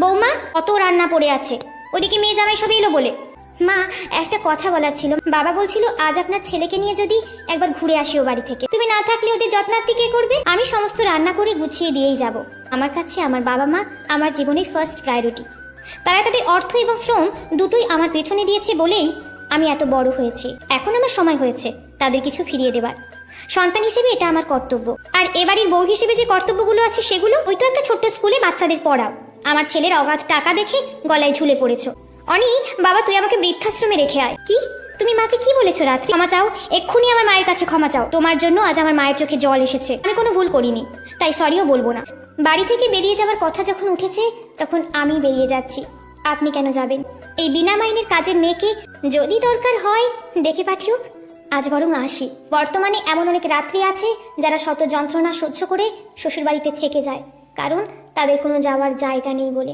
বৌমা, কত রান্না পড়ে আছে, ওদিকে মেয়ে জামাই সব এলো বলে। মা, একটা কথা বলার ছিল। বাবা বলছিল আজ আপনার ছেলেকে নিয়ে যদি একবার ঘুরে আসি ও বাড়ি থেকে। তুমি না থাকলে ওদের যত্নার্থী কে করবে? আমি সমস্ত রান্না করে গুছিয়ে দিয়েই যাব। আমার কাছে আমার বাবা মা আমার জীবনের ফার্স্ট প্রায়োরিটি। তারা তাদের অর্থ এবং শ্রম দুটোই আমার পেছনে দিয়েছে বলেই আমি এত বড় হয়েছি। এখন আমার সময় হয়েছে তাদের কিছু ফিরিয়ে দেবার। সন্তান হিসেবে এটা আমার কর্তব্য। আর এবাড়ির বউ হিসেবে যে কর্তব্যগুলো আছে সেগুলো, ওই তো একটা ছোট্ট স্কুলে বাচ্চাদের পড়াও। আমার ছেলের অগাধ টাকা দেখে গলায় ঝুলে পড়েছো। অনি, বাবা তুই আমাকে বৃদ্ধাশ্রমে রেখে আয়। কি? তুমি মাকে কি বলেছো রাত্রি? ক্ষমা চাও, এক্ষুনি আমার মায়ের কাছে ক্ষমা চাও। তোমার জন্য আজ আমার মায়ের চোখে জল এসেছে। আমি কোনো ভুল করিনি, তাই সরিও বলবো না। বাড়ি থেকে বেরিয়ে যাওয়ার কথা যখন উঠেছে তখন আমি বেরিয়ে যাচ্ছি। আপনি কেন যাবেন? এই বিনা মাইনের কাজের মেয়েকে যদি দরকার হয় ডেকে পাঠিও। আজ বরং আসি। বর্তমানে এমন অনেক রাত্রি আছে যারা শত যন্ত্রণা সহ্য করে শ্বশুরবাড়িতে থেকে যায়, কারণ তাদের কোনো যাওয়ার জায়গা নেই বলে।